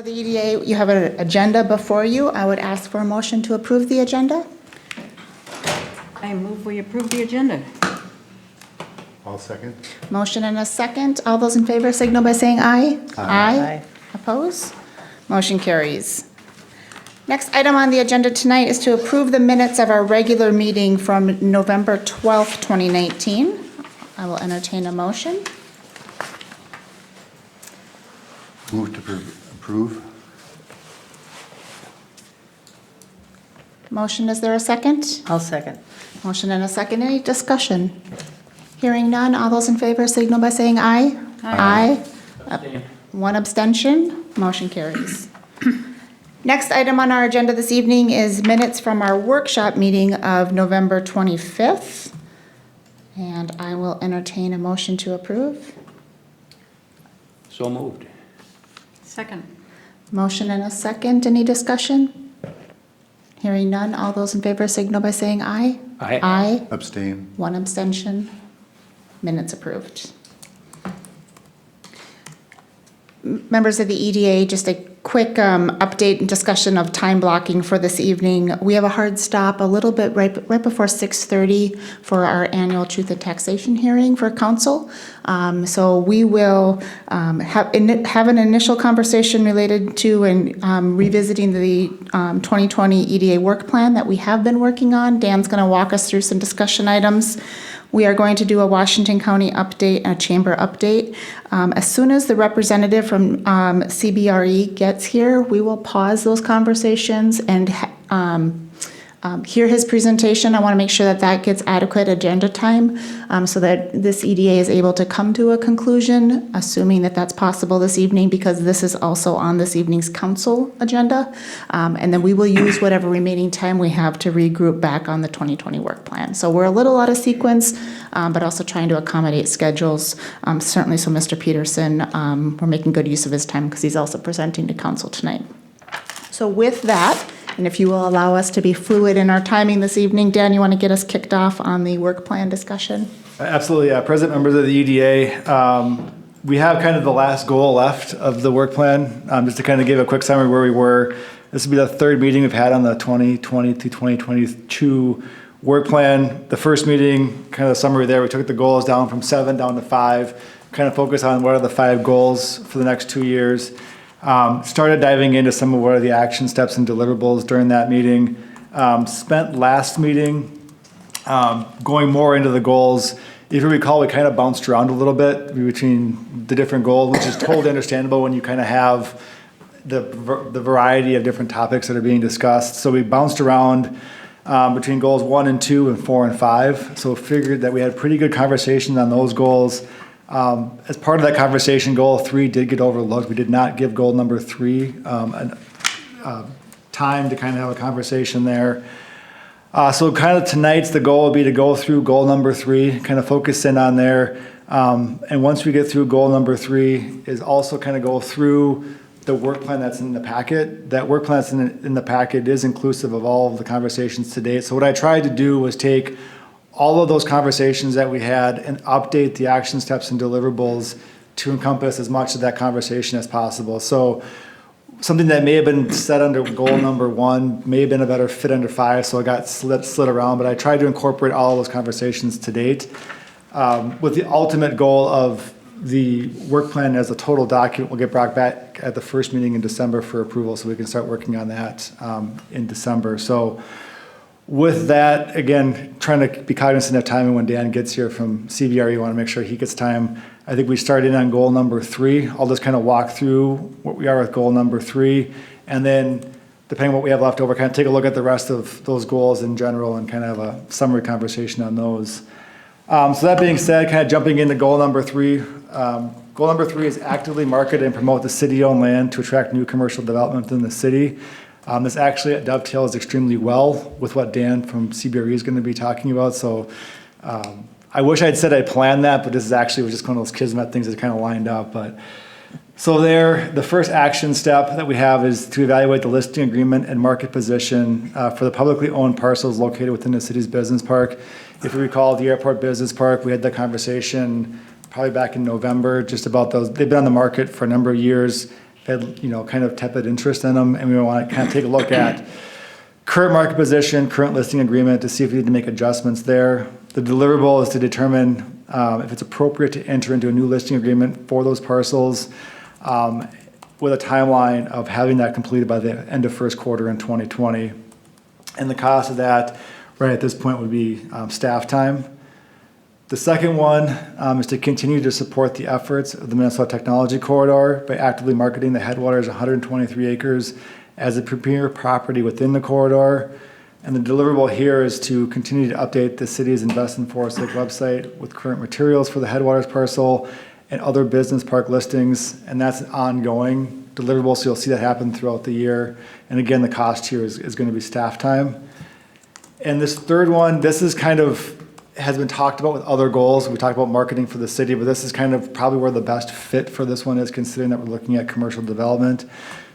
the EDA, you have an agenda before you. I would ask for a motion to approve the agenda. I move we approve the agenda. I'll second. Motion and a second. All those in favor signal by saying aye. Aye. Oppose? Motion carries. Next item on the agenda tonight is to approve the minutes of our regular meeting from November 12th, 2019. I will entertain a motion. Move to approve. Motion, is there a second? I'll second. Motion and a second. Any discussion? Hearing none. All those in favor signal by saying aye. Aye. One abstention. Motion carries. Next item on our agenda this evening is minutes from our workshop meeting of November 25th. And I will entertain a motion to approve. So moved. Second. Motion and a second. Any discussion? Hearing none. All those in favor signal by saying aye. Aye. Aye. Abstain. One abstention. Minutes approved. Members of the EDA, just a quick update and discussion of time blocking for this evening. We have a hard stop a little bit right before 6:30 for our annual Truth and Taxation hearing for council. So we will have an initial conversation related to revisiting the 2020 EDA work plan that we have been working on. Dan's going to walk us through some discussion items. We are going to do a Washington County update and a chamber update. As soon as the representative from CBRE gets here, we will pause those conversations and hear his presentation. I want to make sure that that gets adequate agenda time so that this EDA is able to come to a conclusion, assuming that that's possible this evening, because this is also on this evening's council agenda. And then we will use whatever remaining time we have to regroup back on the 2020 work plan. So we're a little out of sequence, but also trying to accommodate schedules. Certainly, so Mr. Peterson, we're making good use of his time because he's also presenting to council tonight. So with that, and if you will allow us to be fluid in our timing this evening, Dan, you want to get us kicked off on the work plan discussion? Absolutely. President, members of the EDA, we have kind of the last goal left of the work plan. Just to kind of give a quick summary where we were, this will be the third meeting we've had on the 2020 to 2022 work plan. The first meeting, kind of the summary there, we took the goals down from 7 down to 5, kind of focus on what are the 5 goals for the next 2 years. Started diving into some of what are the action steps and deliverables during that meeting. Spent last meeting going more into the goals. If you recall, we kind of bounced around a little bit between the different goals, which is totally understandable when you kind of have the variety of different topics that are being discussed. So we bounced around between goals 1 and 2 and 4 and 5. So figured that we had pretty good conversations on those goals. As part of that conversation, goal 3 did get overlooked. We did not give goal number 3 time to kind of have a conversation there. So kind of tonight's the goal would be to go through goal number 3, kind of focus in on there. And once we get through goal number 3 is also kind of go through the work plan that's in the packet. That work plan that's in the packet is inclusive of all of the conversations to date. So what I tried to do was take all of those conversations that we had and update the action steps and deliverables to encompass as much of that conversation as possible. So something that may have been set under goal number 1 may have been a better fit under 5, so it got slid around, but I tried to incorporate all of those conversations to date with the ultimate goal of the work plan as a total document will get brought back at the first meeting in December for approval, so we can start working on that in December. So with that, again, trying to be cognizant of timing when Dan gets here from CBRE, you want to make sure he gets time. I think we started on goal number 3. I'll just kind of walk through what we are with goal number 3, and then depending on what we have left over, kind of take a look at the rest of those goals in general and kind of have a summary conversation on those. So that being said, kind of jumping into goal number 3. Goal number 3 is actively market and promote the city-owned land to attract new commercial development within the city. This actually dovetails extremely well with what Dan from CBRE is going to be talking about. So I wish I'd said I planned that, but this is actually was just one of those kismet things that kind of lined up. But so there, the first action step that we have is to evaluate the listing agreement and market position for the publicly owned parcels located within the city's business park. If you recall, the airport business park, we had the conversation probably back in November just about those. They've been on the market for a number of years. had, kind of tepid interest in them, and we want to kind of take a look at current market position, current listing agreement to see if we need to make adjustments there. The deliverable is to determine if it's appropriate to enter into a new listing agreement for those parcels with a timeline of having that completed by the end of first quarter in 2020. And the cost of that right at this point would be staff time. The second one is to continue to support the efforts of the Minnesota Technology Corridor by actively marketing the Headwaters 123 acres as a premier property within the corridor. And the deliverable here is to continue to update the city's Invest in Forest Lake website with current materials for the Headwaters parcel and other business park listings. And that's an ongoing deliverable, so you'll see that happen throughout the year. And again, the cost here is going to be staff time. And this third one, this is kind of has been talked about with other goals. We talked about marketing for the city, but this is kind of probably where the best fit for this one is, considering that we're looking at commercial development.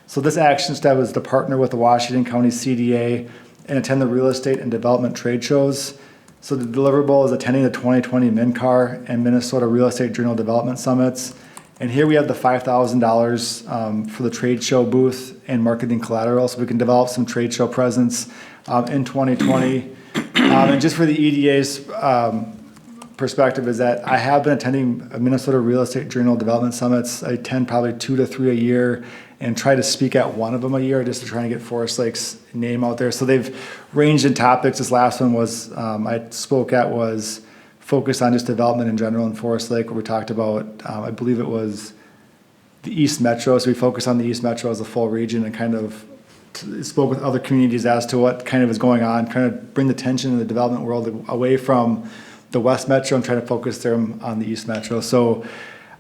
So this action step is to partner with the Washington County CDA and attend the real estate and development trade shows. So the deliverable is attending the 2020 MNCAR and Minnesota Real Estate Journal Development Summits. And here we have the $5,000 for the trade show booth and marketing collateral, so we can develop some trade show presence in 2020. And just for the EDA's perspective is that I have been attending Minnesota Real Estate Journal Development Summits. I attend probably 2 to 3 a year and try to speak at one of them a year just to try and get Forest Lake's name out there. So they've ranged in topics. This last one was I spoke at was focused on just development in general in Forest Lake, where we talked about, I believe it was the East Metro. So we focused on the East Metro as a full region and kind of spoke with other communities as to what kind of is going on, kind of bring the tension in the development world away from the West Metro and try to focus them on the East Metro. So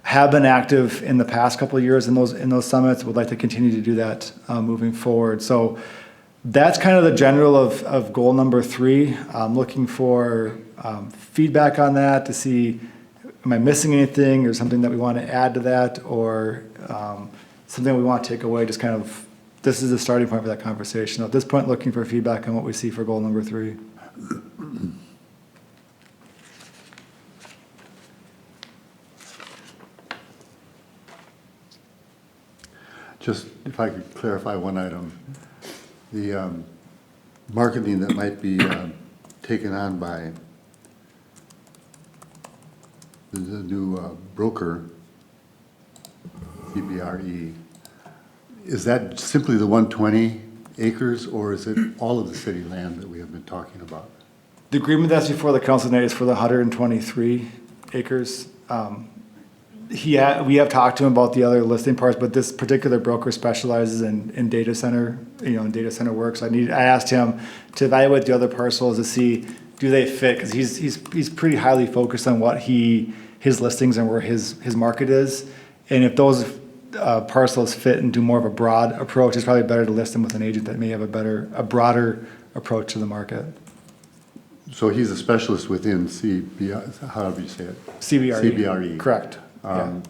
have been active in the past couple of years in those summits. Would like to continue to do that moving forward. So that's kind of the general of goal number 3. I'm looking for feedback on that to see, am I missing anything or something that we want to add to that, or something we want to take away, just kind of, this is the starting point for that conversation. At this point, looking for feedback on what we see for goal number 3. Just if I could clarify one item. The marketing that might be taken on by the new broker, CBRE, is that simply the 120 acres, or is it all of the city land that we have been talking about? The agreement that's before the council tonight is for the 123 acres. We have talked to him about the other listing parts, but this particular broker specializes in data center, in data center work. So I asked him to evaluate the other parcels to see, do they fit? Because he's pretty highly focused on what his listings and where his market is. And if those parcels fit and do more of a broad approach, it's probably better to list them with an agent that may have a broader approach to the market. So he's a specialist within CBRE, however you say it. CBRE. CBRE. Correct. Yeah.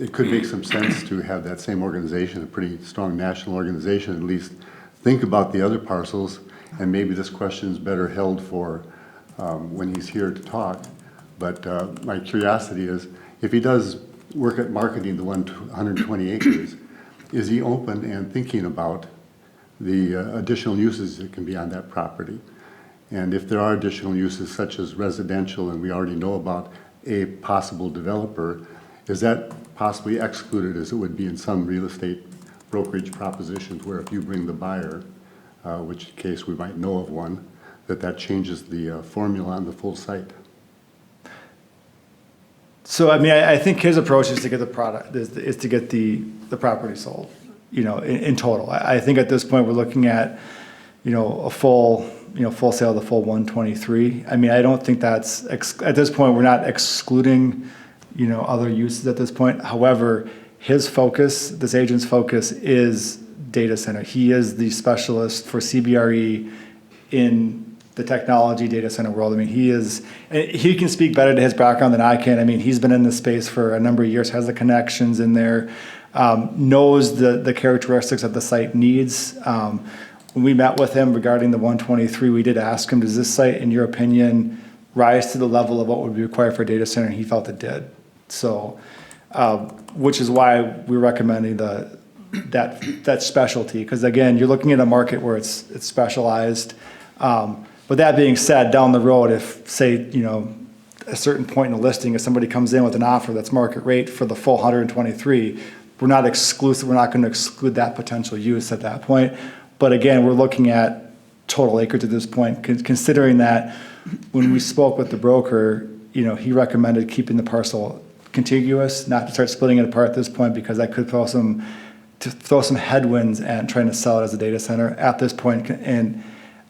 It could make some sense to have that same organization, a pretty strong national organization, at least think about the other parcels, and maybe this question is better held for when he's here to talk. But my curiosity is, if he does work at marketing the 120 acres, is he open and thinking about the additional uses that can be on that property? And if there are additional uses such as residential, and we already know about a possible developer, is that possibly excluded as it would be in some real estate brokerage propositions, where if you bring the buyer, which case we might know of one, that changes the formula on the full site? So I think his approach is to get the product, is to get the property sold, in total. I think at this point we're looking at, a full sale of the full 123. I don't think that's, at this point, we're not excluding, other uses at this point. However, his focus, this agent's focus, is data center. He is the specialist for CBRE in the technology data center world. He can speak better to his background than I can. He's been in this space for a number of years, has the connections in there, knows the characteristics that the site needs. When we met with him regarding the 123, we did ask him, does this site, in your opinion, rise to the level of what would be required for a data center? And he felt it did. So, which is why we're recommending the that specialty, because again, you're looking at a market where it's specialized. But that being said, down the road, if say, a certain point in the listing, if somebody comes in with an offer that's market rate for the full 123, we're not going to exclude that potential use at that point. But again, we're looking at total acreage at this point, considering that when we spoke with the broker, he recommended keeping the parcel contiguous, not to start splitting it apart at this point, because that could throw some headwinds at trying to sell it as a data center at this point. And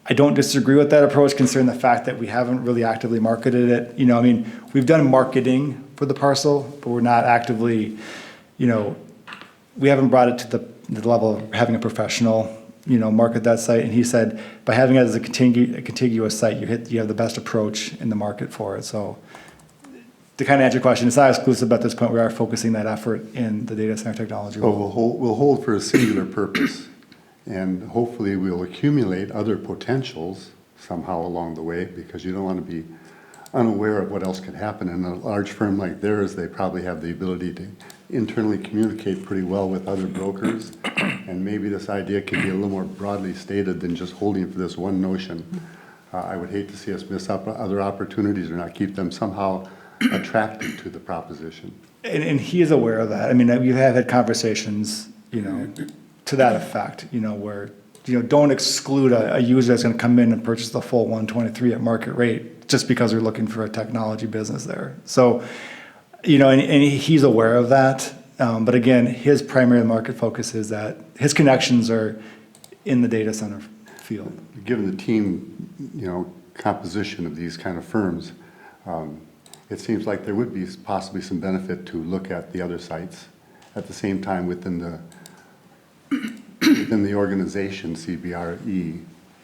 I don't disagree with that approach, considering the fact that we haven't really actively marketed it. We've done marketing for the parcel, but we're not actively, we haven't brought it to the level of having a professional, market that site. And he said, by having it as a contiguous site, you have the best approach in the market for it. So to kind of answer your question, it's not exclusive at this point. We are focusing that effort in the data center technology. But we'll hold for a singular purpose, and hopefully we'll accumulate other potentials somehow along the way, because you don't want to be unaware of what else could happen. In a large firm like theirs, they probably have the ability to internally communicate pretty well with other brokers, and maybe this idea could be a little more broadly stated than just holding for this one notion. I would hate to see us miss up other opportunities or not keep them somehow attracted to the proposition. And he is aware of that. We have had conversations, to that effect, where, don't exclude a user that's going to come in and purchase the full 123 at market rate just because we're looking for a technology business there. So, and he's aware of that. But again, his primary market focus is that his connections are in the data center field. Given the team, composition of these kind of firms, it seems like there would be possibly some benefit to look at the other sites at the same time within the organization, CBRE,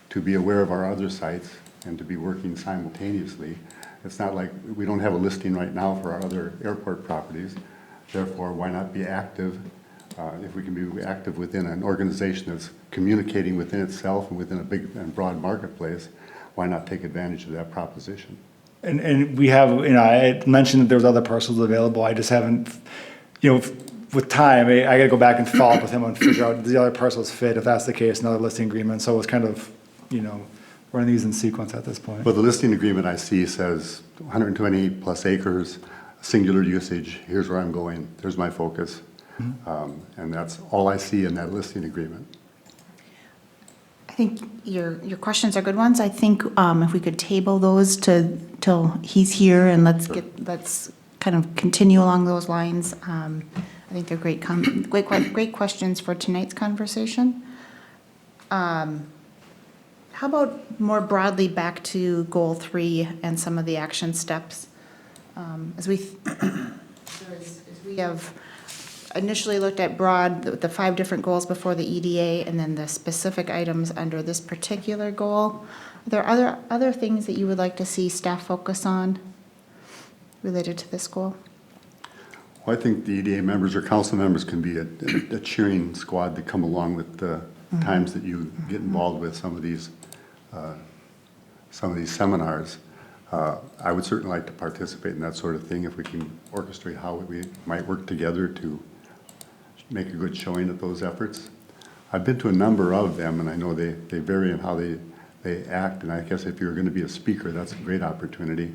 to be aware of our other sites and to be working simultaneously. It's not like we don't have a listing right now for our other airport properties. Therefore, why not be active? If we can be active within an organization that's communicating within itself and within a big and broad marketplace, why not take advantage of that proposition? And we have, I mentioned that there was other parcels available. I just haven't, with time, I got to go back and follow up with him and figure out the other parcels fit, if that's the case, another listing agreement. So it's kind of, running these in sequence at this point. But the listing agreement I see says 120 plus acres, singular usage, here's where I'm going, there's my focus. And that's all I see in that listing agreement. I think your questions are good ones. I think if we could table those till he's here, and let's kind of continue along those lines. I think they're great questions for tonight's conversation. How about more broadly back to goal 3 and some of the action steps? As we have initially looked at the 5 different goals before the EDA, and then the specific items under this particular goal. Are there other things that you would like to see staff focus on related to this goal? Well, I think the EDA members or council members can be a cheering squad to come along with the times that you get involved with some of these seminars. I would certainly like to participate in that sort of thing if we can orchestrate how we might work together to make a good showing at those efforts. I've been to a number of them, and I know they vary in how they act, and I guess if you're going to be a speaker, that's a great opportunity.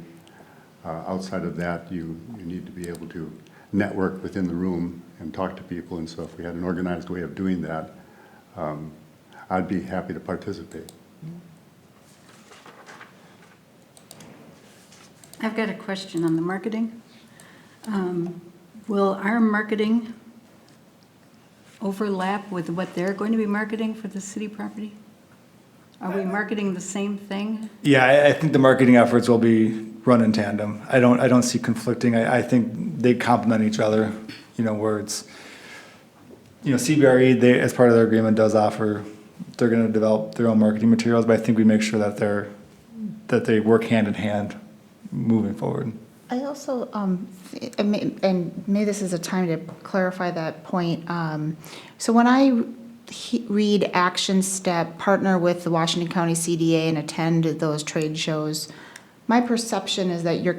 Outside of that, you need to be able to network within the room and talk to people, and so if we had an organized way of doing that, I'd be happy to participate. I've got a question on the marketing. Will our marketing overlap with what they're going to be marketing for the city property? Are we marketing the same thing? Yeah, I think the marketing efforts will be run in tandem. I don't see conflicting. I think they complement each other, where it's, CBRE, as part of their agreement, does offer, they're going to develop their own marketing materials, but I think we make sure that they work hand in hand moving forward. I also, and maybe this is a time to clarify that point. So when I read action step, partner with the Washington County CDA and attend those trade shows, my perception is that you're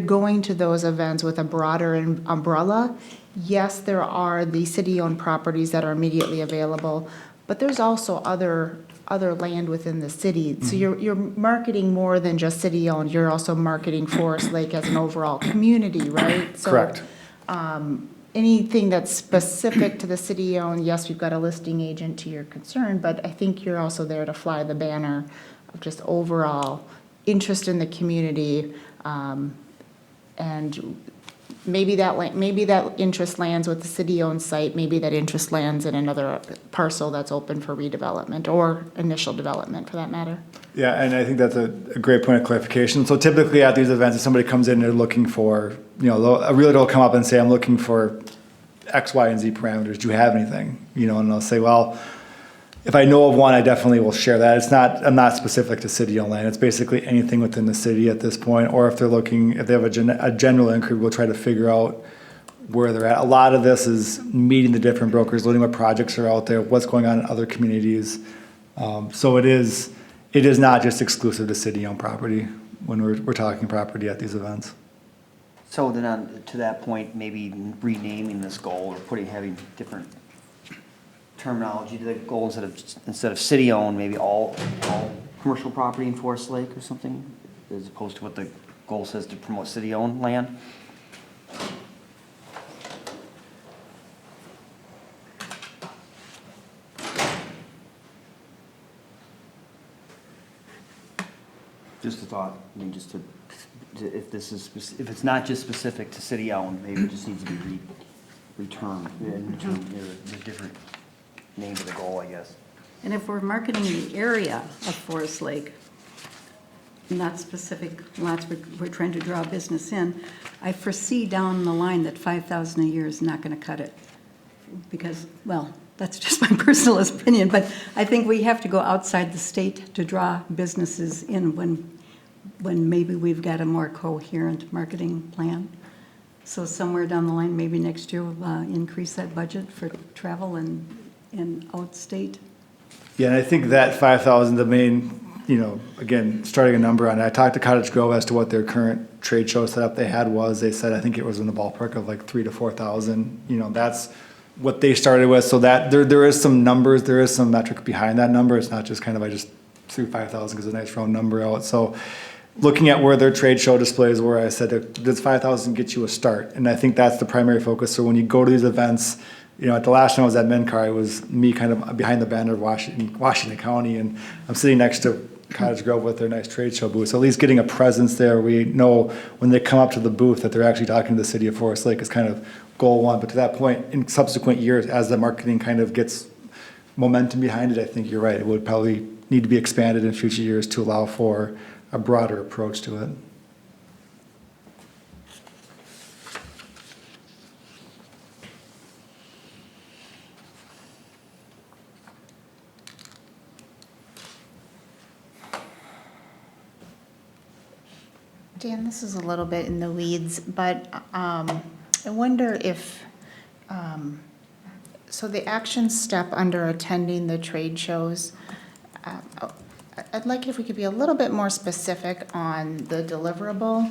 going to those events with a broader umbrella. Yes, there are the city-owned properties that are immediately available, but there's also other land within the city. So you're marketing more than just city-owned, you're also marketing Forest Lake as an overall community, right? So, Correct. anything that's specific to the city-owned, yes, we've got a listing agent to your concern, but I think you're also there to fly the banner of just overall interest in the community, and maybe that interest lands with the city-owned site, maybe that interest lands in another parcel that's open for redevelopment or initial development for that matter. Yeah, and I think that's a great point of clarification. So typically at these events, if somebody comes in, they're looking for, a realtor will come up and say, I'm looking for X, Y, and Z parameters. Do you have anything? And I'll say, well, if I know of one, I definitely will share that. I'm not specific to city-owned land. It's basically anything within the city at this point. Or if they have a general inquiry, we'll try to figure out where they're at. A lot of this is meeting the different brokers, learning what projects are out there, what's going on in other communities. So it is not just exclusive to city-owned property when we're talking property at these events. So then to that point, maybe renaming this goal or having different terminology to the goal instead of city-owned, maybe all commercial property in Forest Lake or something, as opposed to what the goal says to promote city-owned land? Just a thought, if it's not just specific to city-owned, maybe it just needs to be returned, there's a different name to the goal, I guess. And if we're marketing the area of Forest Lake, not specific lots we're trying to draw business in, I foresee down the line that 5,000 a year is not going to cut it. Because, well, that's just my personal opinion, but I think we have to go outside the state to draw businesses in when maybe we've got a more coherent marketing plan. So somewhere down the line, maybe next year, we'll increase that budget for travel and outstate. Yeah, and I think that 5,000, the main, again, starting a number on it. I talked to Cottage Grove as to what their current trade show setup they had was. They said, I think it was in the ballpark of like 3,000 to 4,000. That's what they started with. So that there is some numbers, there is some metric behind that number. It's not just kind of, I just threw 5,000 because it's a nice round number out. So looking at where their trade show displays were, I said, does 5,000 get you a start? And I think that's the primary focus. So when you go to these events, at the last time I was at MNCAR, it was me kind of behind the banner of Washington County, and I'm sitting next to Cottage Grove with their nice trade show booth. So at least getting a presence there, we know when they come up to the booth that they're actually talking to the city of Forest Lake is kind of goal one. But to that point, in subsequent years, as the marketing kind of gets momentum behind it, I think you're right. It would probably need to be expanded in future years to allow for a broader approach to it. Dan, this is a little bit in the weeds, but I wonder if, so the action step under attending the trade shows, I'd like if we could be a little bit more specific on the deliverable.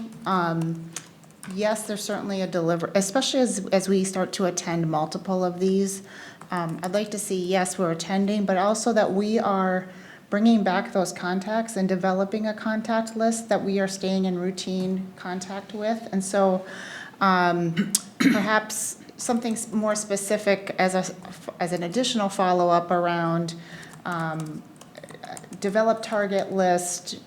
Yes, there's certainly a especially as we start to attend multiple of these. I'd like to see, yes, we're attending, but also that we are bringing back those contacts and developing a contact list that we are staying in routine contact with. And so perhaps something more specific as an additional follow-up around develop target list,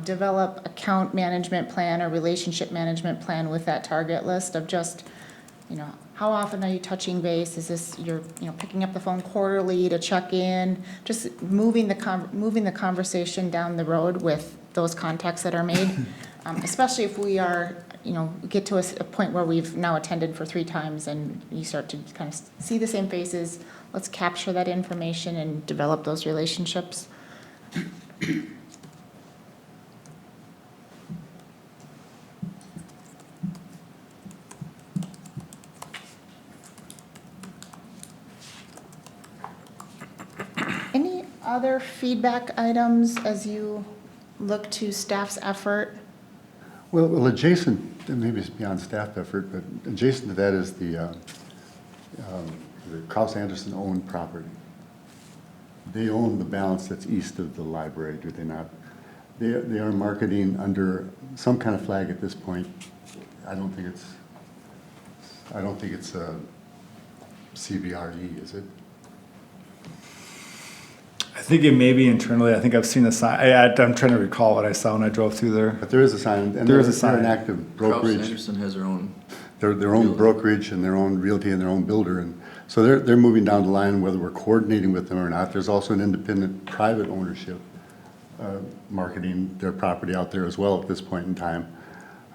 develop account management plan or relationship management plan with that target list of just, how often are you touching base? Is this you're picking up the phone quarterly to check in? Just moving the conversation down the road with those contacts that are made, especially if we are get to a point where we've now attended for 3 times and you start to kind of see the same faces. Let's capture that information and develop those relationships. Any other feedback items as you look to staff's effort? Well, adjacent, maybe it's beyond staff effort, but adjacent to that is the Kraus Anderson owned property. They own the balance that's east of the library, do they not? They are marketing under some kind of flag at this point. I don't think it's a CBRE, is it? I think it may be internally. I think I've seen a sign. I'm trying to recall what I saw when I drove through there. But there is a sign, and There is a they're an sign. active Kraus brokerage. Anderson has their own. Their own brokerage and their own realty and their own builder, and so they're moving down the line whether we're coordinating with them or not. There's also an independent private ownership marketing their property out there as well at this point in time.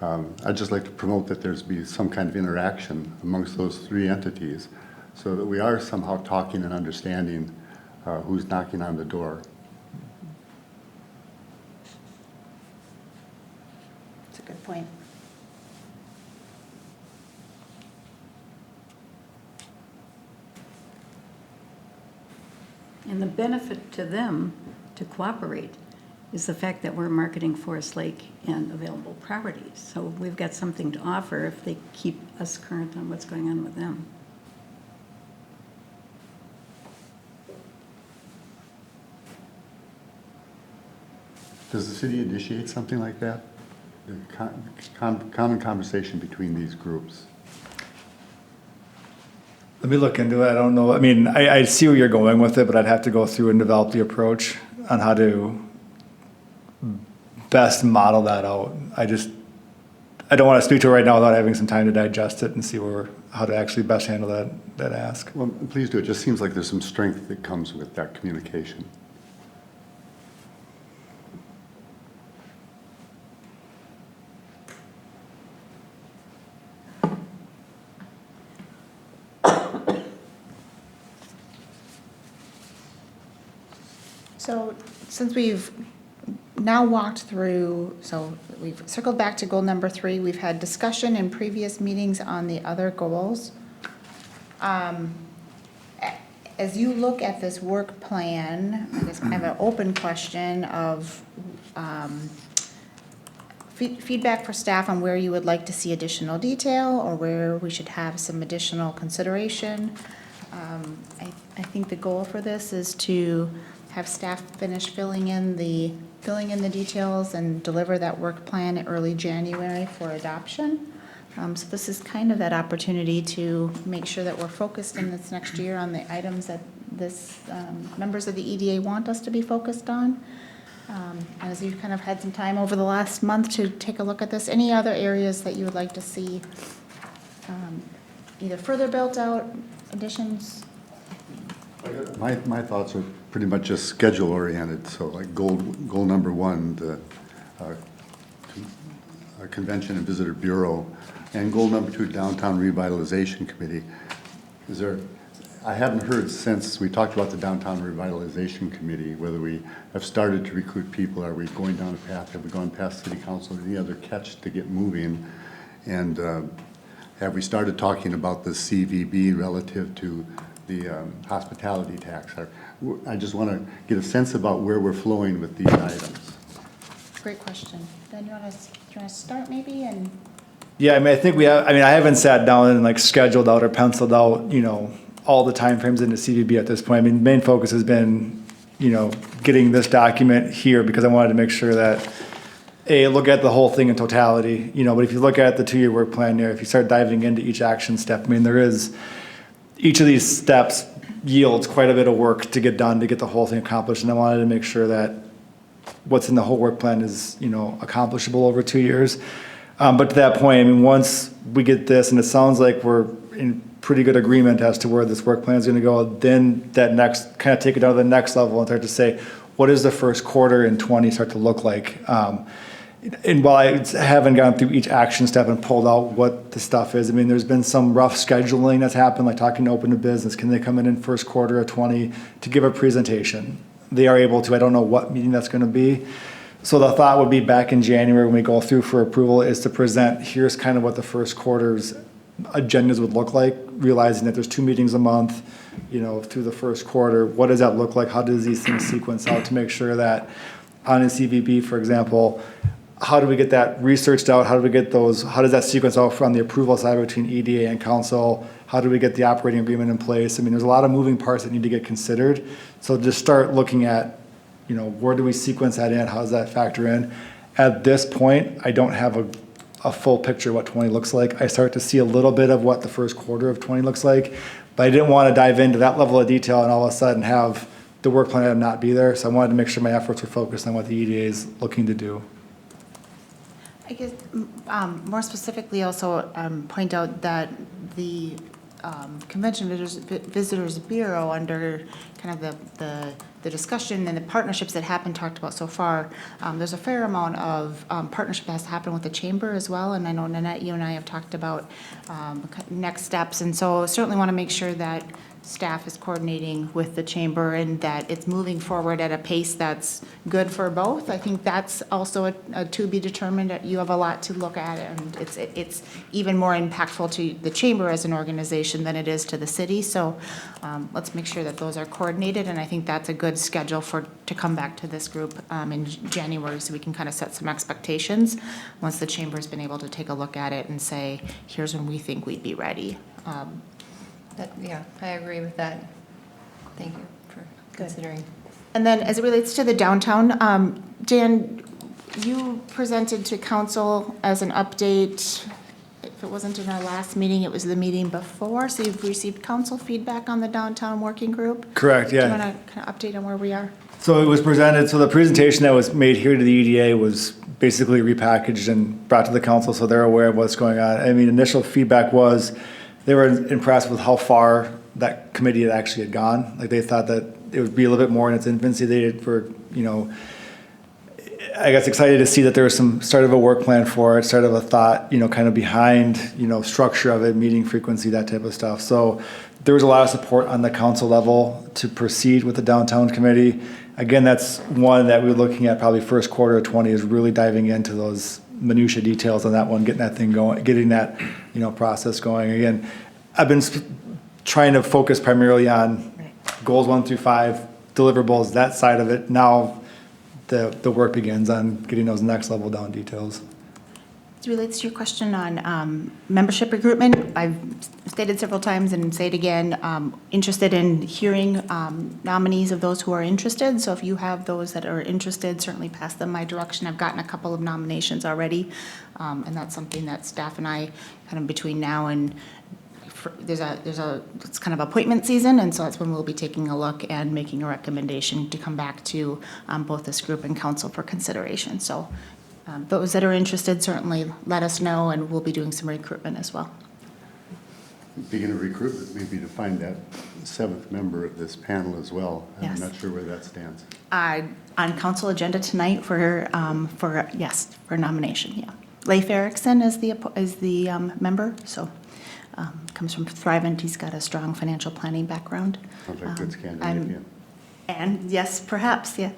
I'd just like to promote that there's be some kind of interaction amongst those three entities so that we are somehow talking and understanding who's knocking on the door. That's a good point. And the benefit to them to cooperate is the fact that we're marketing Forest Lake and available properties. So we've got something to offer if they keep us current on what's going on with them. Does the city initiate something like that? The common conversation between these groups? Let me look into it. I don't know. I mean, I see where you're going with it, but I'd have to go through and develop the approach on how to best model that out. I don't want to speak to it right now without having some time to digest it and see how to actually best handle that ask. Well, please do. It just seems like there's some strength that comes with that communication. So since we've now walked through, so we've circled back to goal number 3, we've had discussion in previous meetings on the other goals. As you look at this work plan, I guess I have an open question of feedback for staff on where you would like to see additional detail or where we should have some additional consideration. I think the goal for this is to have staff finish filling in the details and deliver that work plan early January for adoption. So this is kind of that opportunity to make sure that we're focused in this next year on the items that members of the EDA want us to be focused on. As you've kind of had some time over the last month to take a look at this, any other areas that you would like to see either further built out, additions? My thoughts are pretty much just schedule oriented, so like goal number 1, the Convention and Visitor Bureau, and goal number 2, Downtown Revitalization Committee. I haven't heard since we talked about the Downtown Revitalization Committee, whether we have started to recruit people, are we going down a path, have we gone past City Council, any other catch to get moving, and have we started talking about the CVB relative to the hospitality tax? I just want to get a sense about where we're flowing with these items. Great question. Then you want to start maybe and? Yeah, I mean, I haven't sat down and like scheduled out or penciled out, all the timeframes into CVB at this point. I mean, main focus has been, getting this document here because I wanted to make sure that, look at the whole thing in totality, but if you look at the 2-year work plan there, if you start diving into each action step, I mean, each of these steps yields quite a bit of work to get done to get the whole thing accomplished. And I wanted to make sure that what's in the whole work plan is, accomplishable over 2 years. But to that point, I mean, once we get this, and it sounds like we're in pretty good agreement as to where this work plan is going to go, then that next, kind of take it down to the next level and start to say, what does the first quarter in 20 start to look like? And while I haven't gone through each action step and pulled out what the stuff is, I mean, there's been some rough scheduling that's happened, like talking to Open to Business. Can they come in first quarter of 20 to give a presentation? They are able to. I don't know what meeting that's going to be. So the thought would be back in January when we go through for approval is to present, here's kind of what the first quarter's agendas would look like, realizing that there's 2 meetings a month, through the first quarter. What does that look like? How does these things sequence out to make sure that on a CVB, for example, how do we get that researched out? How do we get those, how does that sequence out from the approval side between EDA and council? How do we get the operating agreement in place? I mean, there's a lot of moving parts that need to get considered. So just start looking at, where do we sequence that in? How does that factor in? At this point, I don't have a full picture of what 20 looks like. I start to see a little bit of what the first quarter of 20 looks like, but I didn't want to dive into that level of detail and all of a sudden have the work plan item not be there. So I wanted to make sure my efforts were focused on what the EDA is looking to do. I guess, more specifically also, point out that the Convention Visitors Bureau, under kind of the discussion and the partnerships that have been talked about so far, there's a fair amount of partnership that has to happen with the chamber as well. And I know, Nanette, you and I have talked about next steps. And so certainly want to make sure that staff is coordinating with the chamber and that it's moving forward at a pace that's good for both. I think that's also a to be determined. You have a lot to look at, and it's even more impactful to the chamber as an organization than it is to the city. So let's make sure that those are coordinated, and I think that's a good schedule to come back to this group in January, so we can kind of set some expectations once the chamber's been able to take a look at it and say, here's when we think we'd be ready. Yeah, I agree with that. Thank you for considering. And then as it relates to the downtown, Jan, you presented to council as an update. If it wasn't in our last meeting, it was the meeting before. So you've received council feedback on the downtown working group? Correct, yeah. Do you want to kind of update on where we are? So it was presented, so the presentation that was made here to the EDA was basically repackaged and brought to the council so they're aware of what's going on. I mean, initial feedback was they were impressed with how far that committee had actually gone. Like, they thought that it would be a little bit more in its infancy. They were, I guess, excited to see that there was some start of a work plan for it, start of a thought, kind of behind, structure of it, meeting frequency, that type of stuff. So there was a lot of support on the council level to proceed with the downtown committee. Again, that's one that we're looking at probably first quarter of 20 is really diving into those minutia details on that one, getting that thing going, getting that, process going. Again, I've been trying to focus primarily on goals 1 through 5, deliverables, that side of it. Now the work begins on getting those next level down details. As it relates to your question on membership recruitment, I've stated several times and say it again, interested in hearing nominees of those who are interested. So if you have those that are interested, certainly pass them my direction. I've gotten a couple of nominations already, and that's something that staff and I, kind of between now and it's kind of appointment season, and so that's when we'll be taking a look and making a recommendation to come back to both this group and council for consideration. So those that are interested, certainly let us know, and we'll be doing some recruitment as well. Speaking of recruitment, maybe to find that 7th member of this panel as well. Yes. I'm not sure where that stands. On council agenda tonight for nomination, yeah. Leif Erickson is the member, so comes from Thrivent. He's got a strong financial planning background. Sounds like a good Scandinavian. And yes, perhaps, yeah.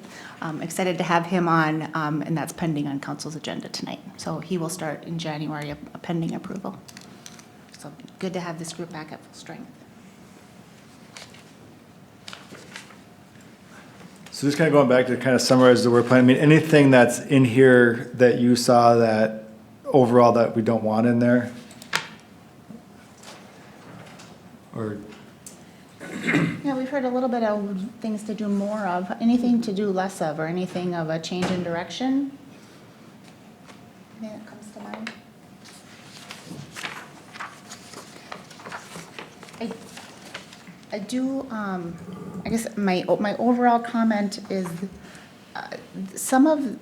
Excited to have him on, and that's pending on council's agenda tonight. So he will start in January, pending approval. So good to have this group back at full strength. So just kind of going back to kind of summarize the work plan, I mean, anything that's in here that you saw that overall that we don't want in there? Or? Yeah, we've heard a little bit of things to do more of, anything to do less of, or anything of a change in direction. Anything that comes to mind? I do, I guess my overall comment is some of,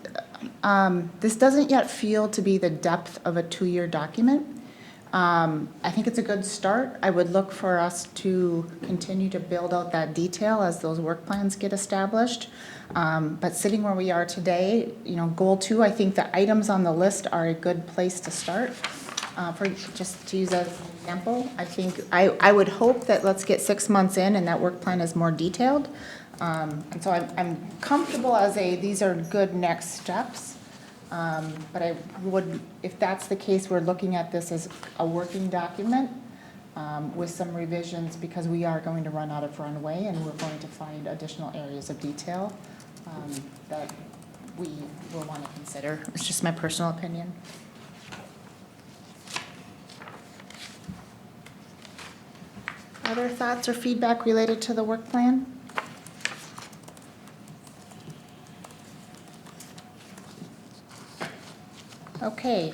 this doesn't yet feel to be the depth of a 2-year document. I think it's a good start. I would look for us to continue to build out that detail as those work plans get established. But sitting where we are today, goal 2, I think the items on the list are a good place to start. For just to use as an example, I think I would hope that let's get 6 months in and that work plan is more detailed. And so I'm comfortable as these are good next steps. But I would, if that's the case, we're looking at this as a working document with some revisions, because we are going to run out of runway and we're going to find additional areas of detail that we will want to consider. It's just my personal opinion. Other thoughts or feedback related to the work plan? Okay,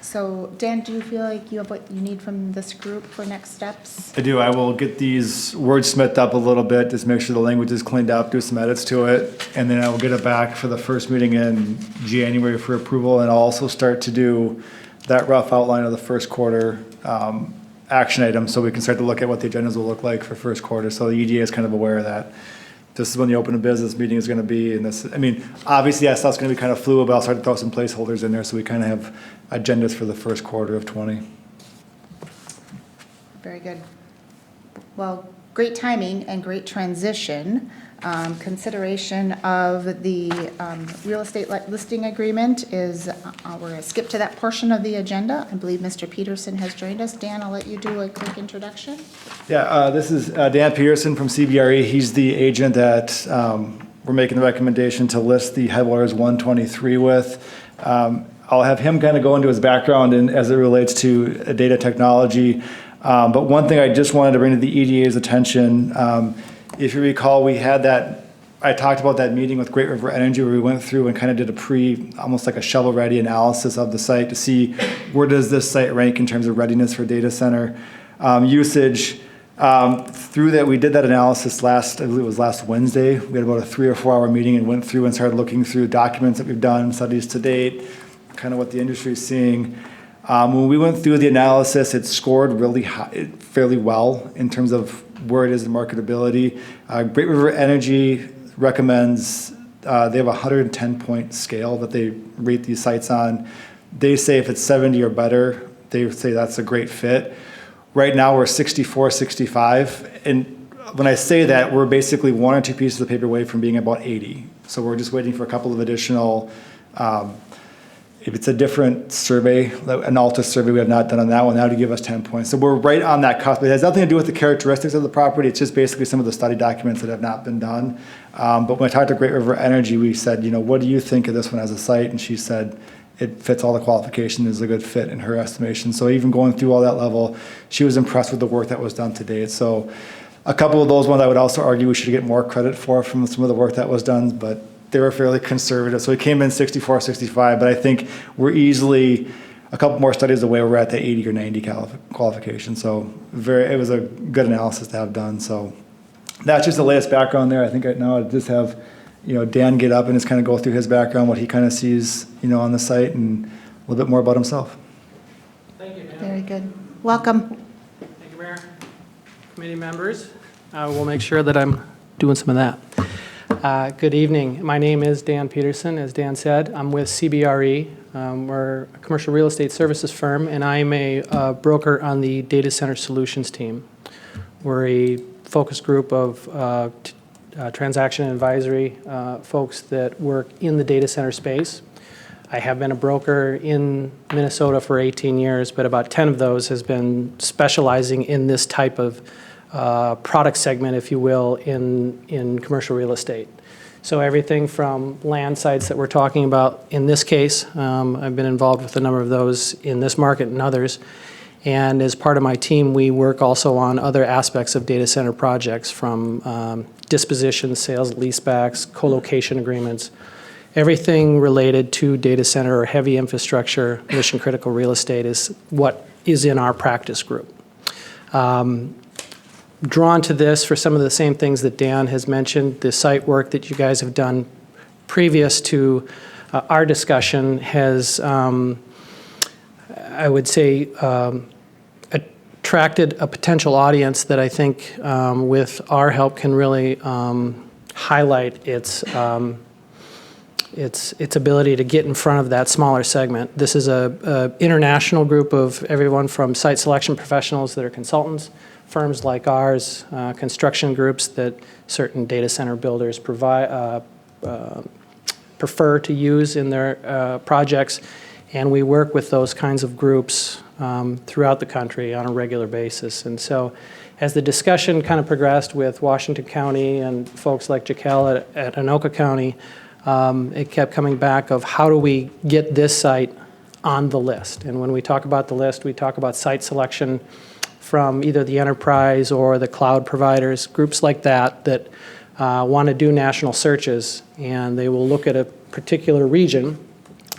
so Dan, do you feel like you have what you need from this group for next steps? I do. I will get these wordsmithed up a little bit, just make sure the language is cleaned up, do some edits to it, and then I will get it back for the first meeting in January for approval, and I'll also start to do that rough outline of the first quarter action items, so we can start to look at what the agendas will look like for first quarter, so the EDA is kind of aware of that. This is when the open business meeting is gonna be, and this, I mean, obviously, that stuff's gonna be kind of fluid, but I'll start to throw some placeholders in there, so we kind of have agendas for the first quarter of '20. Very good. Well, great timing and great transition. Consideration of the real estate listing agreement is, we're going to skip to that portion of the agenda. I believe Mr. Peterson has joined us. Dan, I'll let you do a quick introduction. Yeah, this is Dan Peterson from CBRE. He's the agent that we're making the recommendation to list the Headwaters 123 with. I'll have him kind of go into his background and as it relates to data technology. But one thing I just wanted to bring to the EDA's attention, if you recall, we had that, I talked about that meeting with Great River Energy where we went through and kind of did almost like a shovel-ready analysis of the site to see where does this site rank in terms of readiness for data center usage. Through that, we did that analysis I believe it was last Wednesday. We had about a 3 or 4 hour meeting and went through and started looking through documents that we've done, studies to date, kind of what the industry is seeing. When we went through the analysis, it scored really high, fairly well in terms of where it is in marketability. Great River Energy recommends, they have a 110-point scale that they rate these sites on. They say if it's 70 or better, they say that's a great fit. Right now, we're 64, 65. And when I say that, we're basically 1 or 2 pieces of paper away from being about 80. So we're just waiting for a couple of additional, if it's a different survey, an Altus survey we have not done on that one, that would give us 10 points. So we're right on that cusp. It has nothing to do with the characteristics of the property. It's just basically some of the study documents that have not been done. But when I talked to Great River Energy, we said, what do you think of this one as a site? And she said, it fits all the qualifications, is a good fit in her estimation. So even going through all that level, she was impressed with the work that was done to date. So a couple of those ones I would also argue we should get more credit for from some of the work that was done, but they were fairly conservative. So we came in 64, 65, but I think we're easily a couple more studies away. We're at the 80 or 90 qualification. So it was a good analysis to have done. So that's just the latest background there. I think right now I just have, Dan get up and just kind of go through his background, what he kind of sees, on the site, and a little bit more about himself. Thank you, Mayor. Very good. Welcome. Thank you, Mayor. Committee members, we'll make sure that I'm doing some of that. Good evening. My name is Dan Peterson, as Dan said. I'm with CBRE. We're a commercial real estate services firm, and I'm a broker on the data center solutions team. We're a focus group of transaction advisory folks that work in the data center space. I have been a broker in Minnesota for 18 years, but about 10 of those has been specializing in this type of product segment, if you will, in commercial real estate. So everything from land sites that we're talking about in this case, I've been involved with a number of those in this market and others. And as part of my team, we work also on other aspects of data center projects from disposition, sales, leasebacks, co-location agreements, everything related to data center or heavy infrastructure, mission critical real estate is what is in our practice group. Drawn to this for some of the same things that Dan has mentioned, the site work that you guys have done previous to our discussion has, I would say, attracted a potential audience that I think with our help can really highlight its ability to get in front of that smaller segment. This is a international group of everyone from site selection professionals that are consultants, firms like ours, construction groups that certain data center builders prefer to use in their projects, and we work with those kinds of groups throughout the country on a regular basis. And so as the discussion kind of progressed with Washington County and folks like Jekyll at Anoka County, it kept coming back of how do we get this site on the list? And when we talk about the list, we talk about site selection from either the enterprise or the cloud providers, groups like that that want to do national searches, and they will look at a particular region.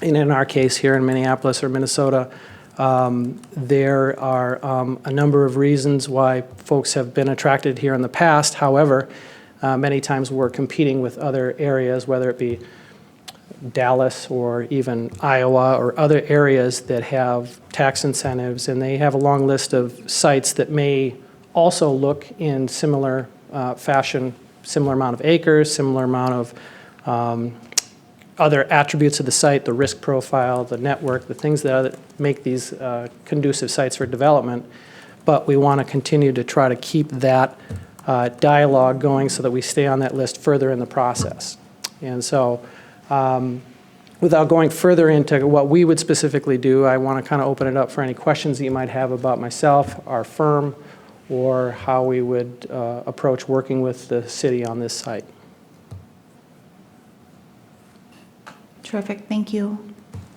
And in our case here in Minneapolis or Minnesota, there are a number of reasons why folks have been attracted here in the past. However, many times we're competing with other areas, whether it be Dallas or even Iowa or other areas that have tax incentives, and they have a long list of sites that may also look in similar fashion, similar amount of acres, similar amount of other attributes of the site, the risk profile, the network, the things that make these conducive sites for development. But we want to continue to try to keep that dialogue going so that we stay on that list further in the process. And so without going further into what we would specifically do, I want to kind of open it up for any questions that you might have about myself, our firm, or how we would approach working with the city on this site. Terrific, thank you.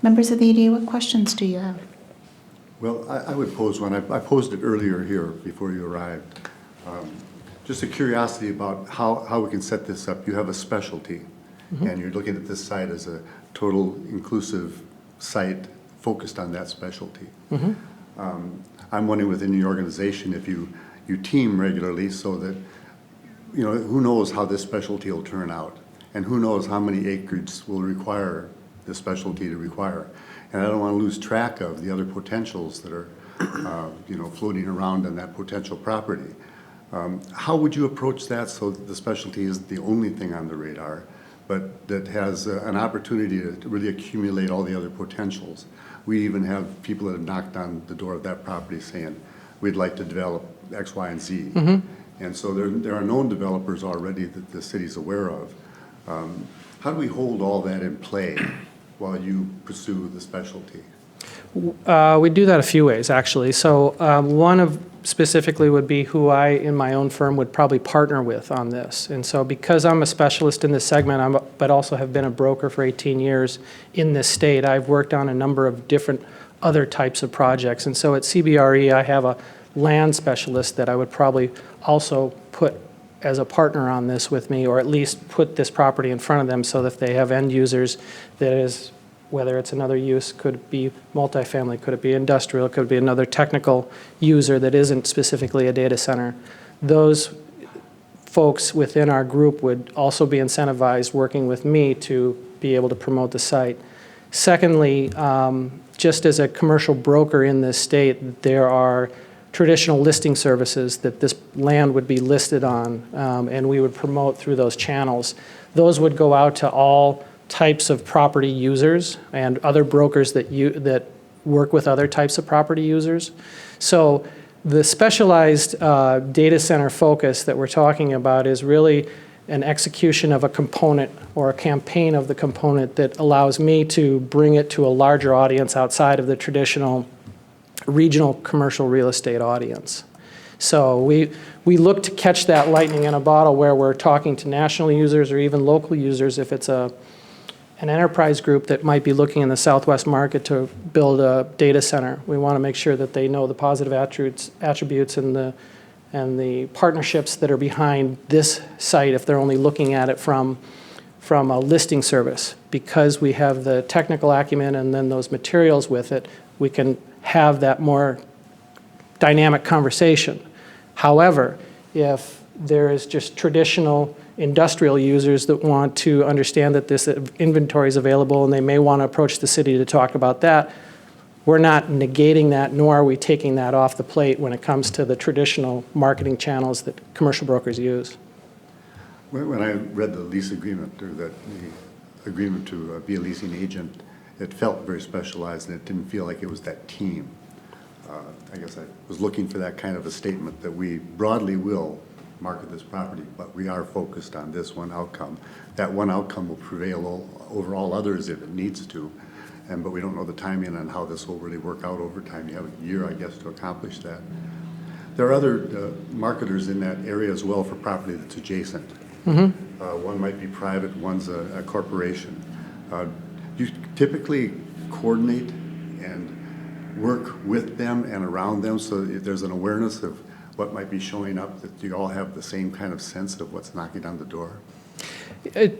Members of the EDA, what questions do you have? Well, I would pose one. I posed it earlier here before you arrived. Just a curiosity about how we can set this up. You have a specialty, and you're looking at this site as a total inclusive site focused on that specialty. I'm wondering within your organization if you team regularly so that, you know, who knows how this specialty will turn out, and who knows how many acreage will require the specialty to require. And I don't want to lose track of the other potentials that are, you know, floating around on that potential property. How would you approach that so that the specialty isn't the only thing on the radar, but that has an opportunity to really accumulate all the other potentials? We even have people that have knocked on the door of that property saying, we'd like to develop X, Y, and Z. And so there are known developers already that the city's aware of. How do we hold all that in play while you pursue the specialty? We do that a few ways, actually. So one of specifically would be who I, in my own firm, would probably partner with on this. And so because I'm a specialist in this segment, but also have been a broker for 18 years in this state, I've worked on a number of different other types of projects. And so at CBRE, I have a land specialist that I would probably also put as a partner on this with me, or at least put this property in front of them so that if they have end users that is, whether it's another use, could it be multifamily, could it be industrial, could it be another technical user that isn't specifically a data center. Those folks within our group would also be incentivized working with me to be able to promote the site. Secondly, just as a commercial broker in this state, there are traditional listing services that this land would be listed on, and we would promote through those channels. Those would go out to all types of property users and other brokers that work with other types of property users. So the specialized data center focus that we're talking about is really an execution of a component or a campaign of the component that allows me to bring it to a larger audience outside of the traditional regional commercial real estate audience. So we look to catch that lightning in a bottle where we're talking to national users or even local users if it's an enterprise group that might be looking in the Southwest market to build a data center. We want to make sure that they know the positive attributes and the partnerships that are behind this site if they're only looking at it from a listing service. Because we have the technical acumen and then those materials with it, we can have that more dynamic conversation. However, if there is just traditional industrial users that want to understand that this inventory is available and they may want to approach the city to talk about that, we're not negating that, nor are we taking that off the plate when it comes to the traditional marketing channels that commercial brokers use. When I read the lease agreement, or the agreement to be a leasing agent, it felt very specialized and it didn't feel like it was that team. I guess I was looking for that kind of a statement that we broadly will market this property, but we are focused on this one outcome. That one outcome will prevail over all others if it needs to, but we don't know the timing on how this will really work out over time. You have a year, I guess, to accomplish that. There are other marketers in that area as well for property that's adjacent. one might be private, one's a corporation. You typically coordinate and work with them and around them, so if there's an awareness of what might be showing up, that you all have the same kind of sense of what's knocking on the door?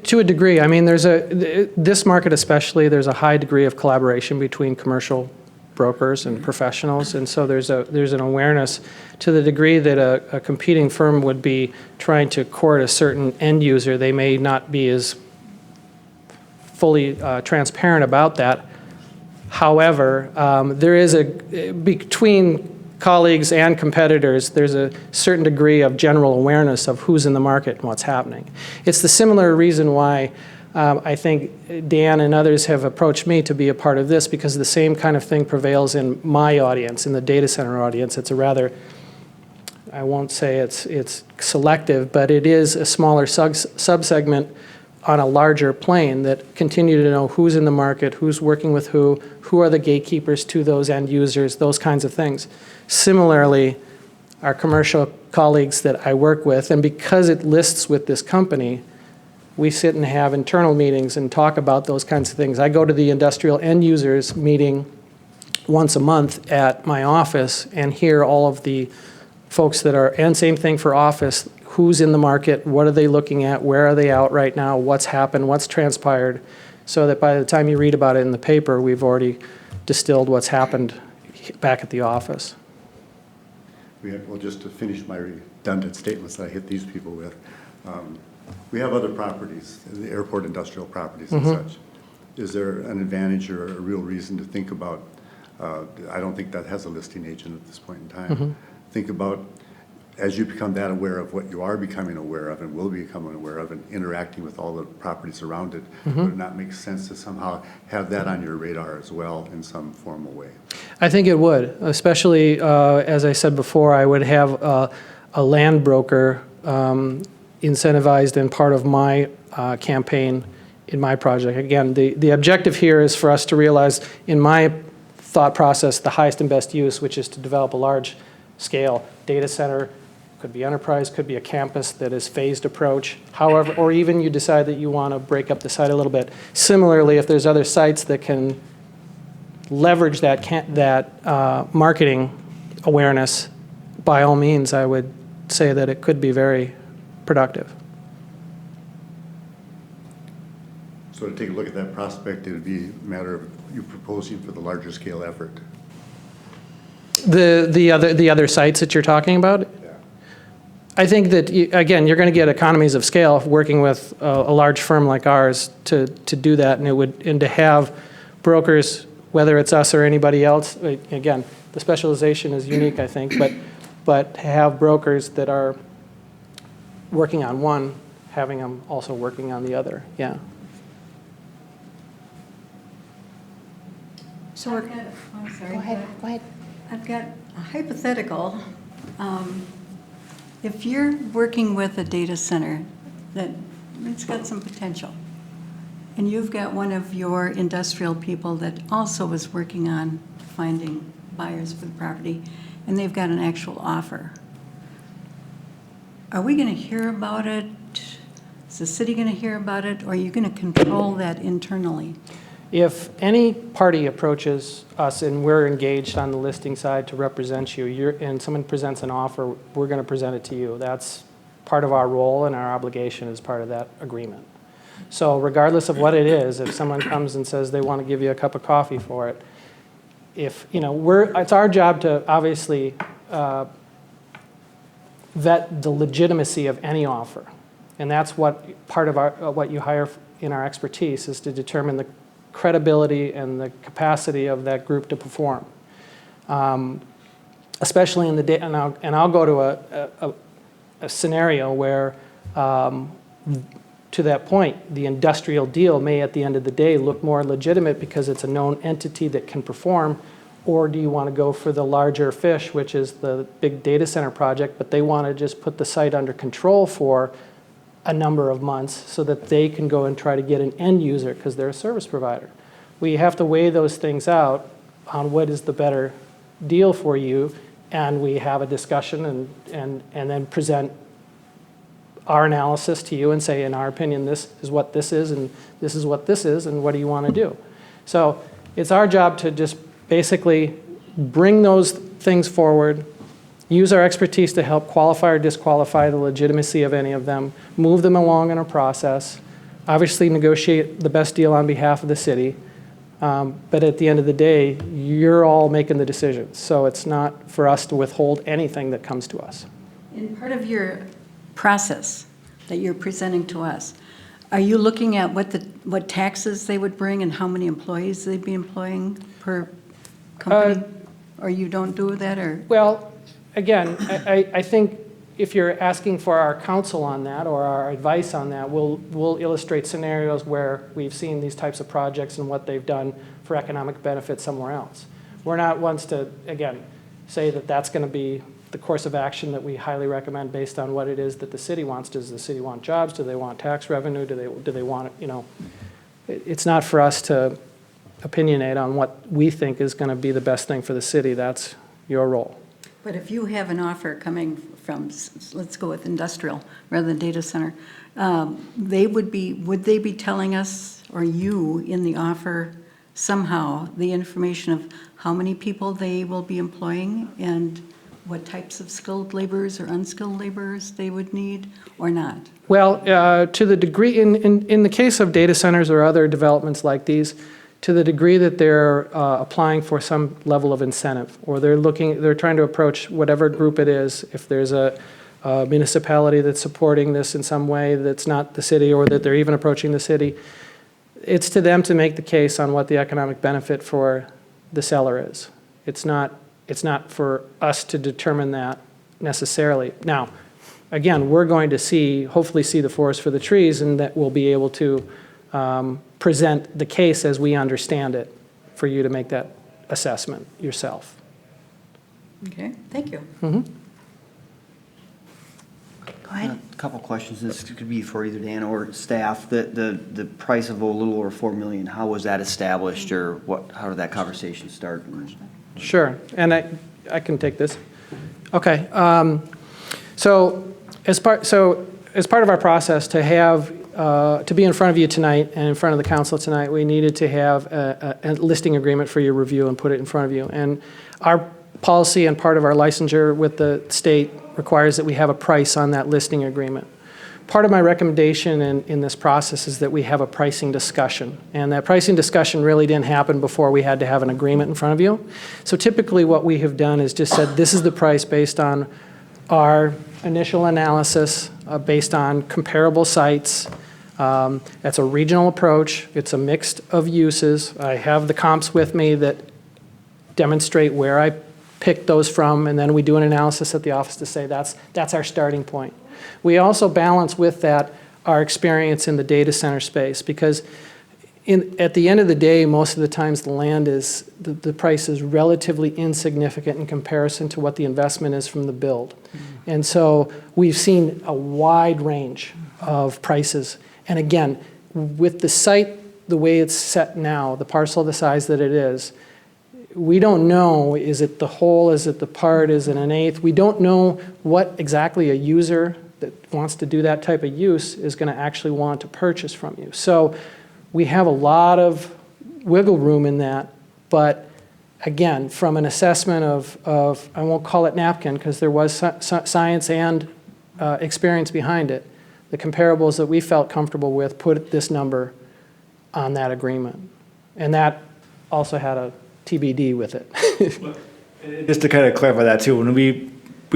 To a degree. I mean, this market especially, there's a high degree of collaboration between commercial brokers and professionals, and so there's an awareness to the degree that a competing firm would be trying to court a certain end user. They may not be as fully transparent about that. However, there is between colleagues and competitors, there's a certain degree of general awareness of who's in the market and what's happening. It's the similar reason why I think Dan and others have approached me to be a part of this, because the same kind of thing prevails in my audience, in the data center audience. It's a rather, I won't say it's selective, but it is a smaller subsegment on a larger plane that continue to know who's in the market, who's working with who are the gatekeepers to those end users, those kinds of things. Similarly, our commercial colleagues that I work with, and because it lists with this company, we sit and have internal meetings and talk about those kinds of things. I go to the industrial end users meeting once a month at my office and hear all of the folks that are, and same thing for office, who's in the market, what are they looking at, where are they out right now, what's happened, what's transpired, so that by the time you read about it in the paper, we've already distilled what's happened back at the office. Well, just to finish my redundant statements that I hit these people with, we have other properties, the airport industrial properties and such. Is there an advantage or a real reason to think about, I don't think that has a listing agent at this point in time. Think about, as you become that aware of what you are becoming aware of and will be becoming aware of and interacting with all the properties around it, would it not make sense to somehow have that on your radar as well in some formal way? I think it would, especially, as I said before, I would have a land broker incentivized in part of my campaign in my project. Again, the objective here is for us to realize, in my thought process, the highest and best use, which is to develop a large-scale data center. Could be enterprise, could be a campus that is phased approach, however, or even you decide that you want to break up the site a little bit. Similarly, if there's other sites that can leverage that marketing awareness, by all means, I would say that it could be very productive. So to take a look at that prospect, it would be a matter of you proposing for the larger scale effort. The other sites that you're talking about? Yeah. I think that, again, you're going to get economies of scale working with a large firm like ours to do that, and to have brokers, whether it's us or anybody else, again, the specialization is unique, I think, but to have brokers that are working on one, having them also working on the other, yeah. So we're, I'm sorry. go ahead, go ahead. I've got a hypothetical. If you're working with a data center that it's got some potential, and you've got one of your industrial people that also is working on finding buyers for the property, and they've got an actual offer, are we going to hear about it? Is the city going to hear about it, or are you going to control that internally? If any party approaches us and we're engaged on the listing side to represent you, and someone presents an offer, we're going to present it to you. That's part of our role and our obligation as part of that agreement. So regardless of what it is, if someone comes and says they want to give you a cup of coffee for it, it's our job to obviously vet the legitimacy of any offer. And that's what part of what you hire in our expertise is to determine the credibility and the capacity of that group to perform. Especially in the data, and I'll go to a scenario where, to that point, the industrial deal may at the end of the day look more legitimate because it's a known entity that can perform, or do you want to go for the larger fish, which is the big data center project, but they want to just put the site under control for a number of months so that they can go and try to get an end user because they're a service provider. We have to weigh those things out on what is the better deal for you, and we have a discussion and then present our analysis to you and say, in our opinion, this is what this is, and this is what this is, and what do you want to do? So it's our job to just basically bring those things forward, use our expertise to help qualify or disqualify the legitimacy of any of them, move them along in a process, obviously negotiate the best deal on behalf of the city. But at the end of the day, you're all making the decisions. So it's not for us to withhold anything that comes to us. In part of your process that you're presenting to us, are you looking at what taxes they would bring and how many employees they'd be employing per company? Or you don't do that, or? Well, again, I think if you're asking for our counsel on that or our advice on that, we'll illustrate scenarios where we've seen these types of projects and what they've done for economic benefit somewhere else. We're not ones to, again, say that that's going to be the course of action that we highly recommend based on what it is that the city wants. Does the city want jobs? Do they want tax revenue? Do they want, it's not for us to opinionate on what we think is going to be the best thing for the city. That's your role. But if you have an offer coming from, let's go with industrial rather than data center, would they be telling us, or you in the offer, somehow the information of how many people they will be employing and what types of skilled laborers or unskilled laborers they would need, or not? Well, to the degree, in the case of data centers or other developments like these, to the degree that they're applying for some level of incentive, or they're trying to approach whatever group it is, if there's a municipality that's supporting this in some way that's not the city, or that they're even approaching the city, it's to them to make the case on what the economic benefit for the seller is. It's not for us to determine that necessarily. Now, again, we're going to hopefully see the forest for the trees, and that we'll be able to present the case as we understand it for you to make that assessment yourself. Okay, thank you. Go ahead. A couple questions. This could be for either Dan or staff. The price of a little over 4 million, how was that established, or how did that conversation start? Sure, and I can take this. Okay, so as part of our process to be in front of you tonight and in front of the council tonight, we needed to have a listing agreement for your review and put it in front of you. And our policy and part of our licensure with the state requires that we have a price on that listing agreement. Part of my recommendation in this process is that we have a pricing discussion. And that pricing discussion really didn't happen before we had to have an agreement in front of you. So typically what we have done is just said, this is the price based on our initial analysis, based on comparable sites. That's a regional approach. It's a mix of uses. I have the comps with me that demonstrate where I picked those from, and then we do an analysis at the office to say that's our starting point. We also balance with that our experience in the data center space, because at the end of the day, most of the times the price is relatively insignificant in comparison to what the investment is from the build. Mm-hmm. And so we've seen a wide range of prices. And again, with the site the way it's set now, the parcel the size that it is, we don't know, is it the whole, is it the part, is it an eighth? We don't know what exactly a user that wants to do that type of use is going to actually want to purchase from you. So we have a lot of wiggle room in that, but again, from an assessment of I won't call it napkin because there was science and experience behind it, the comparables that we felt comfortable with put this number on that agreement. And that also had a TBD with it. Just to kind of clarify that too, when we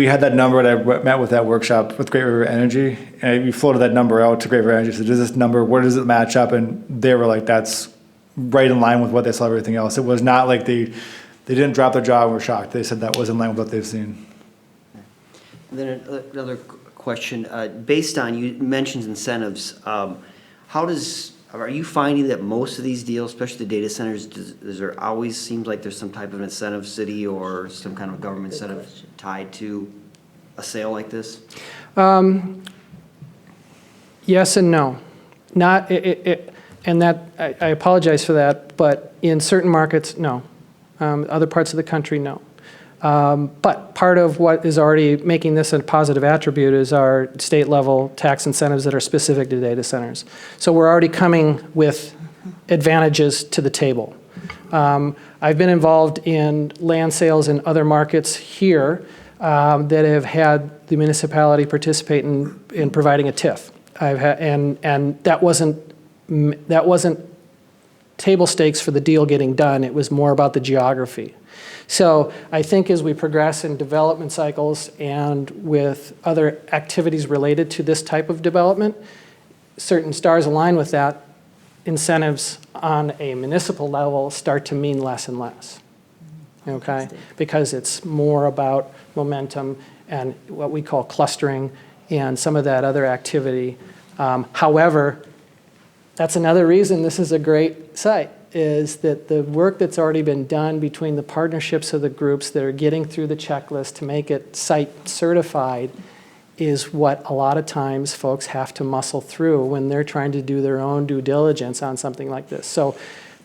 had that number that I met with that workshop with Great River Energy, and we floated that number out to Great River Energy, so does this number, where does it match up? And they were like, that's right in line with what they saw everything else. It was not like they didn't drop their jaw and were shocked. They said that was in line with what they've seen. And then another question, based on, you mentioned incentives, are you finding that most of these deals, especially the data centers, does there always seems like there's some type of incentive, city or some kind of government incentive tied to a sale like this? Yes and no. Not and that I apologize for that, but in certain markets, no. Other parts of the country, no. But part of what is already making this a positive attribute is our state-level tax incentives that are specific to data centers. So we're already coming with advantages to the table. I've been involved in land sales in other markets here that have had the municipality participate in providing a TIF. And that wasn't table stakes for the deal getting done. It was more about the geography. So I think as we progress in development cycles and with other activities related to this type of development, certain stars align with that, incentives on a municipal level start to mean less and less. Okay? Because it's more about momentum and what we call clustering and some of that other activity. However, that's another reason this is a great site, is that the work that's already been done between the partnerships of the groups that are getting through the checklist to make it site certified is what a lot of times folks have to muscle through when they're trying to do their own due diligence on something like this. So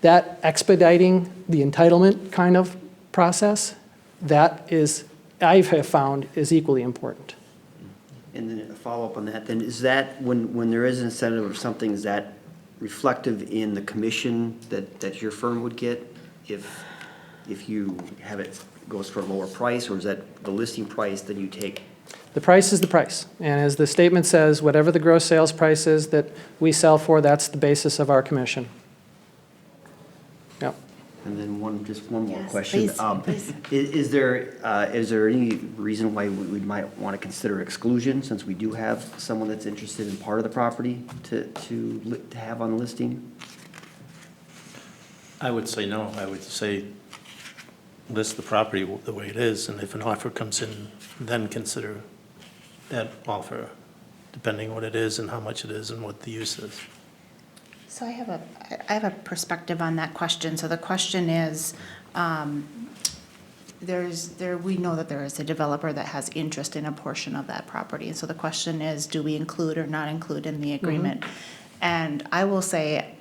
that expediting the entitlement kind of process, that is, I have found, is equally important. And then a follow-up on that, then, is that, when there is an incentive of something, is that reflective in the commission that your firm would get if you have it goes for a lower price, or is that the listing price that you take? The price is the price. And as the statement says, whatever the gross sales price is that we sell for, that's the basis of our commission. Yep. And then just one more Yes, question. please. Is there any reason why we might want to consider exclusion, since we do have someone that's interested in part of the property to have on the listing? I would say no. I would say list the property the way it is, and if an offer comes in, then consider that offer, depending what it is and how much it is and what the use is. So I have a perspective on that question. So the question is, we know that there is a developer that has interest in a portion of that property. And so the question is, do we include or not include in the agreement? And I will say,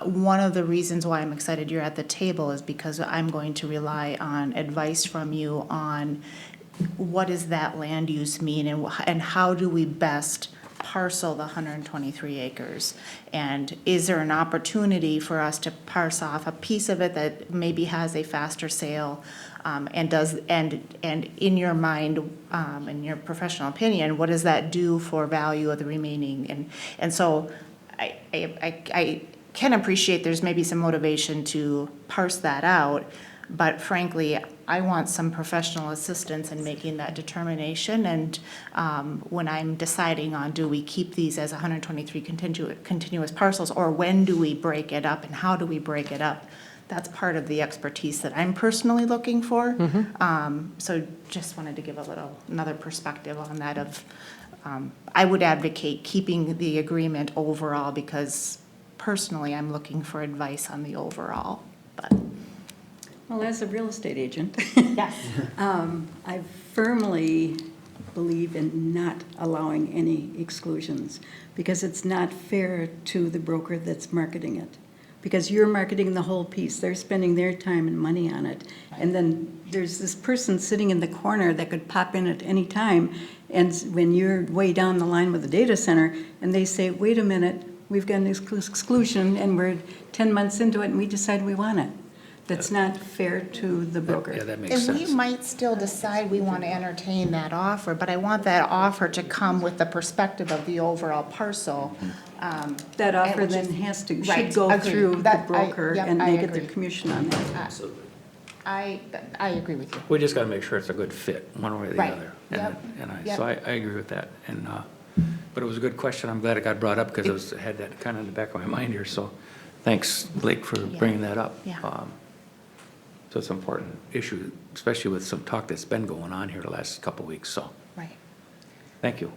one of the reasons why I'm excited you're at the table is because I'm going to rely on advice from you on what does that land use mean, and how do we best parcel the 123 acres? And is there an opportunity for us to parse off a piece of it that maybe has a faster sale? And in your mind, in your professional opinion, what does that do for value of the remaining? And so I can appreciate there's maybe some motivation to parse that out, but frankly, I want some professional assistance in making that determination. And when I'm deciding on, do we keep these as 123 continuous parcels, or when do we break it up and how do we break it up? That's part of the expertise that I'm personally looking for. So just wanted to give another perspective on that of, I would advocate keeping the agreement overall, because personally, I'm looking for advice on the overall, but. Well, as a real estate agent, Yes. I firmly believe in not allowing any exclusions, because it's not fair to the broker that's marketing it. Because you're marketing the whole piece. They're spending their time and money on it. And then there's this person sitting in the corner that could pop in at any time. And when you're way down the line with a data center, and they say, wait a minute, we've got an exclusion, and we're 10 months into it, and we decide we want it. That's not fair to the broker. Yeah, that makes And sense. we might still decide we want to entertain that offer, but I want that offer to come with the perspective of the overall parcel. That offer which then is- should Right, go agreed. through the That- broker, yep, and I they get their agree. commission on that. Absolutely. I agree with you. We just got to make sure it's a good fit, one way or the Right. other. Yep. So I agree with that. And, but it was a good question. I'm glad it got brought up, because I had that kind of in the back of my mind here. So thanks, Blake, for bringing that up. Yeah. So it's an important issue, especially with some talk that's been going on here the last couple of weeks. So Right. thank you.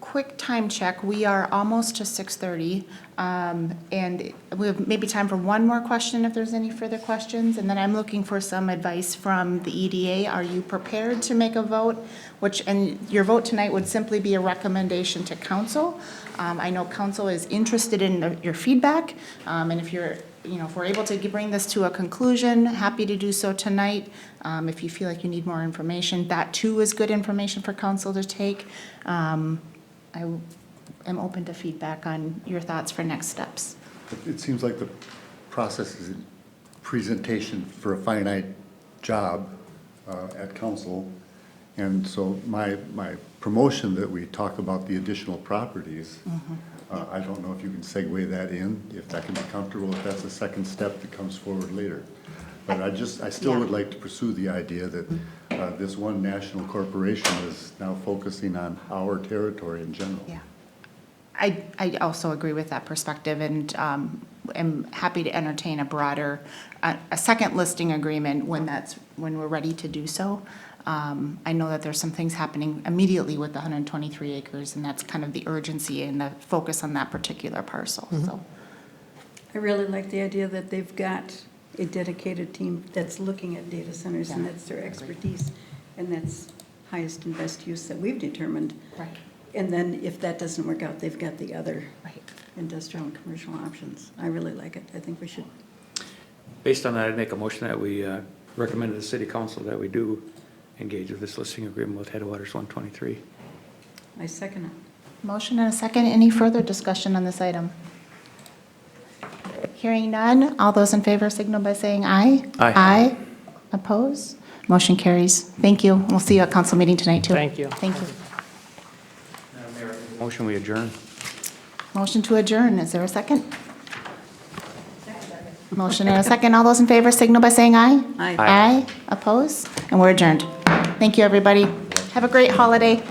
quick time check. We are almost to 6:30. And we have maybe time for one more question if there's any further questions. And then I'm looking for some advice from the EDA. Are you prepared to make a vote? And your vote tonight would simply be a recommendation to council. I know council is interested in your feedback. And if if we're able to bring this to a conclusion, happy to do so tonight. If you feel like you need more information, that too is good information for council to take. I am open to feedback on your thoughts for next steps. It seems like the process is a presentation for a finite job at council. And so my promotion that we talk about the additional properties, I don't know if you can segue that in, if that can be comfortable, if that's a second step that comes forward later. But I still would like to pursue the idea that this one national corporation is now focusing on our territory in general. Yeah. I also agree with that perspective and am happy to entertain a broader, a second listing agreement when we're ready to do so. I know that there's some things happening immediately with the 123 acres, and that's kind of the urgency and the focus on that particular parcel, so. I really like the idea that they've got a dedicated team that's looking at data centers, and Yeah. that's their expertise, and that's highest and best use that we've determined. Right. And then if that doesn't work out, they've got the other Right. industrial and commercial options. I really like it. I think we should. Based on that, I'd make a motion that we recommend to the city council that we do engage with this listing agreement with Headwaters 123. I second it. Motion and a second. Any further discussion on this item? Hearing none, all those in favor signal by saying aye. Aye. Aye. Oppose? Motion carries. Thank you. We'll see you at council meeting tonight, too. Thank you. Thank you. Motion, we adjourn. Motion to adjourn. Is there a second? Motion and a second. All those in favor signal by saying aye. Aye. Aye. Oppose? And we're adjourned. Thank you, everybody. Have a great holiday.